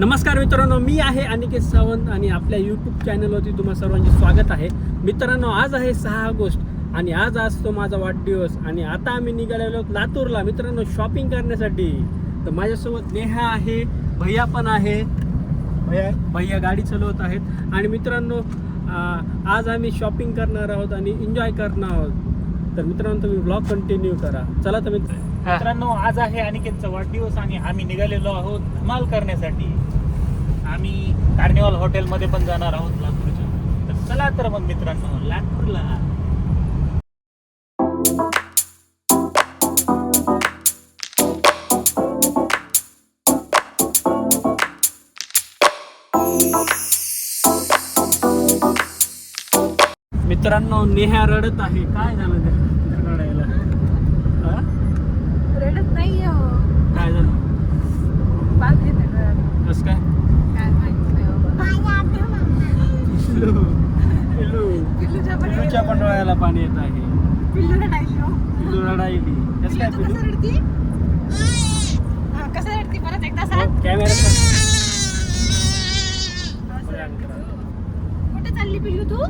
नमस्कार मित्रांनो, मी आहे अनिकेत सावंत आणि आपल्या यूट्यूब चॅनलवरती तुम्हा सर्वांचे स्वागत आहे. मित्रांनो, आज आहे 6 ऑगस्ट आणि आज असतो माझा वाढदिवस आणि आता आम्ही निघालेलो लातूरला मित्रांनो शॉपिंग करण्यासाठी. तर माझ्यासोबत नेहा आहे, भैया पण आहे. भैया गाडी चालवत आहेत आणि मित्रांनो आज आम्ही शॉपिंग करणार आहोत आणि एन्जॉय करणार आहोत. तर मित्रांनो तुम्ही ब्लॉग कंटिन्यू करा. चला तर मित्रांनो, आज आहे अनिकेतचा वाढदिवस आणि आम्ही निघालेलो आहोत धमाल करण्यासाठी. आम्ही कार्निवल हॉटेलमध्ये पण जाणार आहोत लातूरच्या. तर चला तर मग मित्रांनो लातूरला. मित्रांनो नेहा रडत आहे. काय झालं ते रडायला? रडत नाही काय झालं? कसं काय? पिल्लूच्या पण डोळ्याला पाणी येत आहे. पिल्लू रडायली. कसं काय पिल्लू? कसं रडती परत एकदा सांग. कॅमेरा कुठे चालली पिल्लू तू?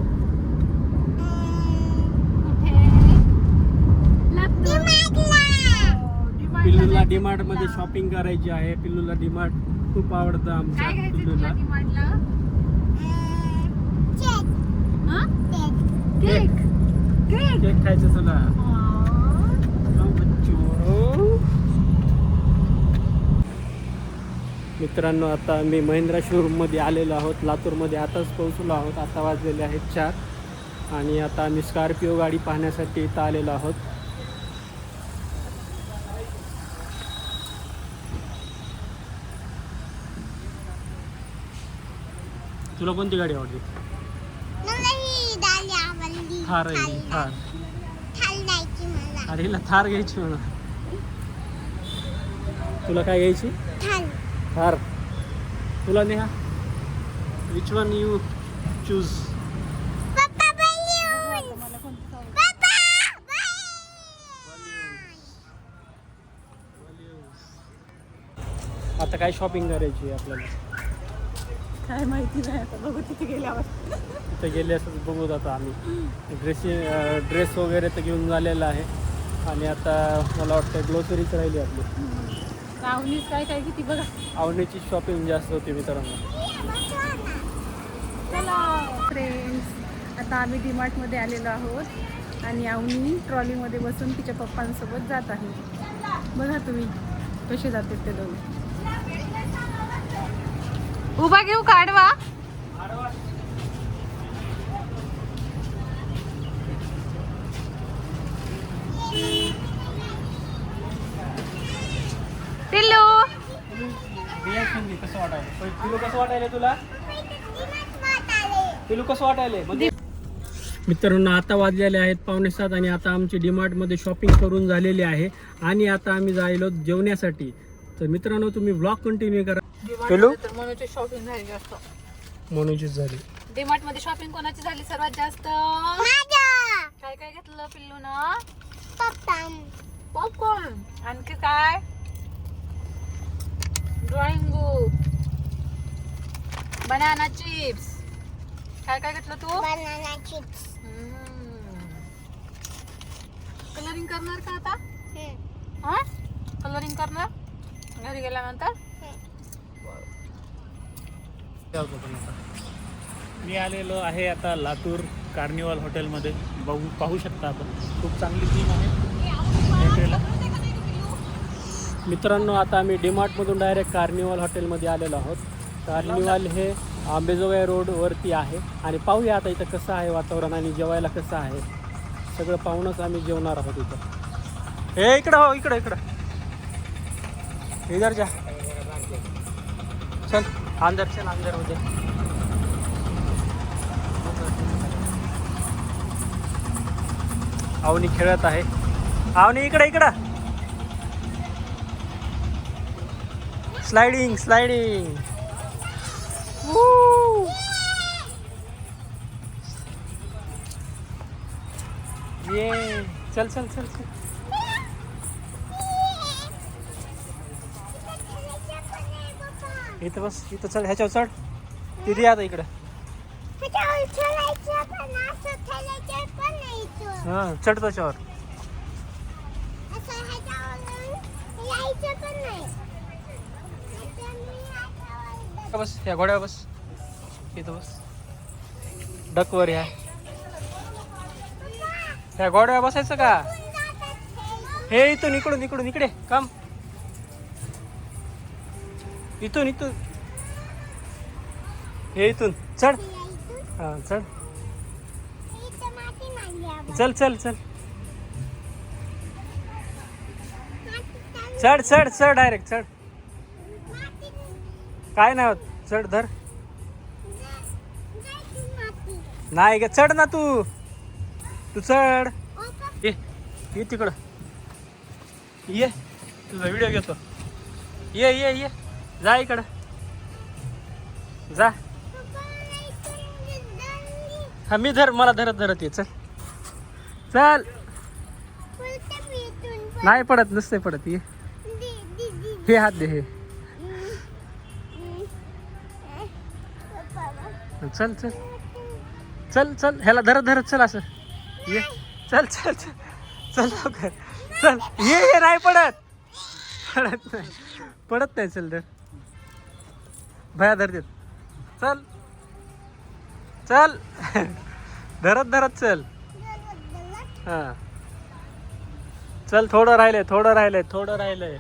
पिल्लूला डीमार्ट मध्ये शॉपिंग करायची आहे. पिल्लूला डीमार्ट खूप आवडतं आमच्या पिल्लूला. केक खायचं तुला. मित्रांनो, आता आम्ही महिंद्रा शोरूम मध्ये आलेलो आहोत. लातूरमध्ये आताच पोहोचलो आहोत. आता वाजलेले आहेत 4 आणि आता आम्ही स्कॉर्पिओ गाडी पाहण्यासाठी इथं आलेलो आहोत. तुला कोणती गाडी आवडते? थार आहे. थार. अरे हिला थार घ्यायची म्हणा. तुला काय घ्यायची? थार. तुला Neha which one you choose? आता काय शॉपिंग करायची आहे आपल्याला? काय माहिती नाही, आता बघू तिथे गेल्यावर. तिथे गेले असं बघूत. आता आम्ही ड्रेस वगैरे तर घेऊन झालेला आहे आणि आता मला वाटतं ग्लोसरीच राहिली आपली. आवनीच काय काय किती बघा. आवडीची शॉपिंग जास्त होती मित्रांनो. चला फ्रेंड्स, आता आम्ही डीमार्टमध्ये आलेलो आहोत आणि आवनी ट्रॉलीमध्ये बसून तिच्या पप्पांसोबत जात आहे. बघा तुम्ही कसे जातात ते दोघे. उभा घेऊ का आडवा? पिल्लू कसं वाटायला? पिलू कसं वाटायला तुला? पिलू कसं वाटायला? मित्रांनो, आता वाजलेले आहेत 6:45 आणि आता आमची डीमार्टमध्ये शॉपिंग करून झालेली आहे आणि आता आम्ही जायलो जेवण्यासाठी. तर मित्रांनो तुम्ही ब्लॉग कंटिन्यू करा. पिलू मनूची शॉपिंग झाली जास्त. मनूचीच झाली. डीमार्ट मध्ये शॉपिंग कोणाची झाली सर्वात जास्त? काय काय घेतलं पिल्लू ना? पॉपकॉर्न. आणखी काय? Drawing book, banana chips. काय काय घेतलं तू? Banana chips. कलरिंग करणार का आता? हा, कलरिंग करणार घरी गेल्यानंतर. मी आलेलो आहे आता लातूर कार्निवल हॉटेलमध्ये. पाहू शकता आपण, खूप चांगली थीम आहे हॉटेलला. मित्रांनो, आता आम्ही डीमार्टमधून डायरेक्ट कार्निवल हॉटेलमध्ये आलेलो आहोत. कार्निवल हे आंबेजोगाई रोडवरती आहे आणि पाहूया आता इथं कसं आहे वातावरण आणि जेवायला कसं आहे. सगळं पाहूनच आम्ही जेवणार आहोत इथं. हे इकडं हो, इकडं इकडं इधर जा. चल अंदर, चल अंदर मध्ये. आवनी खेळत आहे. आवनी इकडे इकडं. Sliding sliding. ये चल चल चल चल. इथं बस, इथं चढ, ह्याच्यावर चढ. तिथे आता इकडं. हा चढ त्याच्यावर. बस ह्या घोड्यावर बस, इथं बस. डकवर ह्या घोड्यावर बसायचं का? हे इथून इकडून इकडून इकडे काम. इथून इथून हे इथून चढ. हा चढ. चल चल चल चढ चढ चढ डायरेक्ट चढ. काय नाही होत, चढ धर. नाही ग चढ ना तू, तू चढ. ये तिकडं ये, तुझा व्हिडिओ घेतो. ये ये ये जा इकडं जा. हा मी धर, मला धरत धरत ये. चल चल. नाही पडत, नसते पडत. ये हे हात दे. हे चल चल चल चल. ह्याला धरत धरत चल असं. ये चल चल चल चल लवकर चल. ये नाही पडत, पडत नाही, पडत नाही. चल धर, भया धर देत. चल चल धरत धरत चल. हा चल. थोडं राहिलंय, थोडं राहिलंय, थोडं राहिलंय.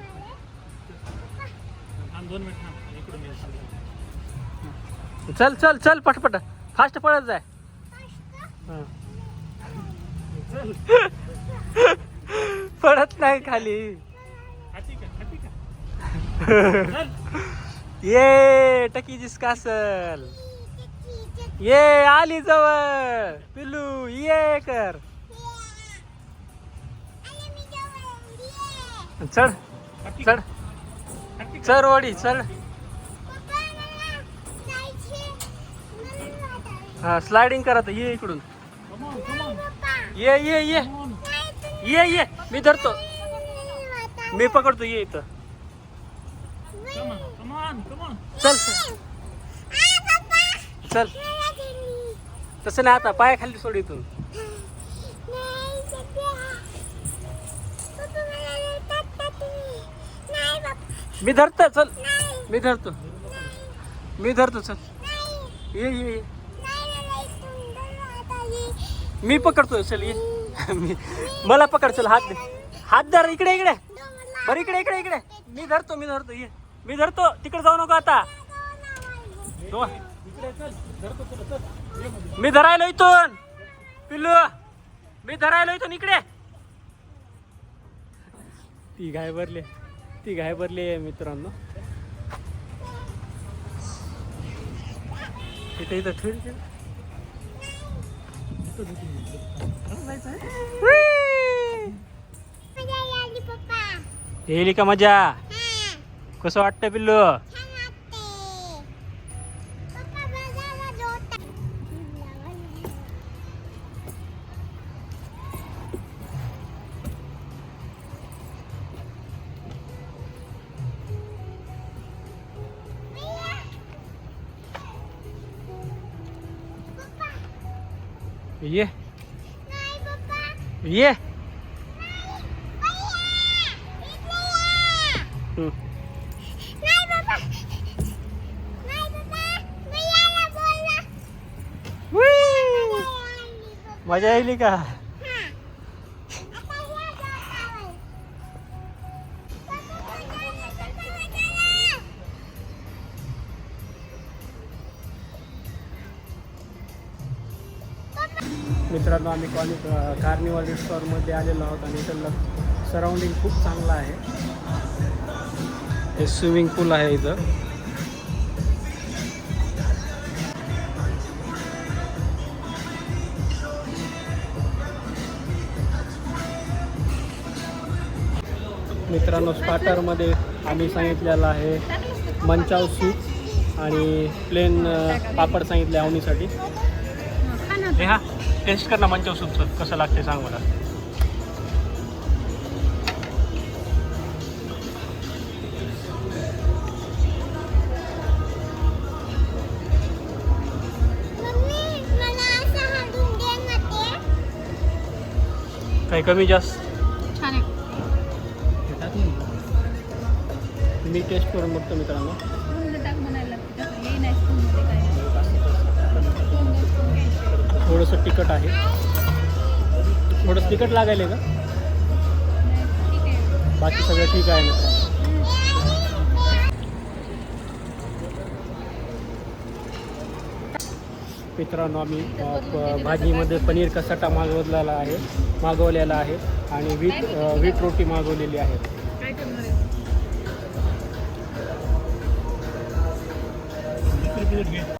2 मिनिट इकडून चल चल चल पटपट, फास्ट पळत जाय. पडत नाही खाली. ये टकी जिसका असल. ये आली जवळ पिल्लू. ये कर. चढ चढ चढ वडी चढ. हा स्लायडिंग करत ये इकडून. ये ये ये ये ये. मी धरतो, मी पकडतो. ये इथं. चल चल. तसं नाही, आता पाया खाली सोड इथून. मी धरतो. चल मी धरतो, मी धरतो. चल ये ये ये. मी पकडतो. चल ये. मला पकड. चल हात दे, हात धर. इकडे इकडे बरं, इकडे इकडे इकडे. मी धरतो, मी धरतो. ये मी धरतो. तिकडे जाऊ नको आता. मी धरायलो इथून पिल्लू, मी धरायलो इथून. इकडे ती गाय भरली, ती गाय भरली आहे मित्रांनो. इथे इथं ठेव. येईल का मजा? कसं वाटतं पिल्लू? ये ये. मजा येईल का? मित्रांनो आम्ही कार्निवल रिसॉर्टमध्ये आलेलो आहोत आणि इथलं सराउंडिंग खूप चांगलं आहे. हे स्विमिंग पूल आहे इथं. मित्रांनो स्टार्टरमध्ये आम्ही सांगितलेलं आहे मंचाव सूप आणि प्लेन पापड सांगितले आवनीसाठी. हे हा टेस्ट कर ना मंचाव सूपचं कसं लागते सांग मला. काही कमी जास्त छान आहे. मी टेस्ट करून बघतो मित्रांनो. टाक म्हणायला लागतं तसं. हे नाही स्पूनमध्ये काय. थोडंसं तिखट आहे. थोडंसं तिखट लागायला का? ठीक आहे. बाकी सगळं ठीक आहे मित्रांनो. मित्रांनो आम्ही भाजीमध्ये पनीर कसाटा मागवलेला आहे आणि व्हीट रोटी मागवलेली आहे. काय करणार आहे?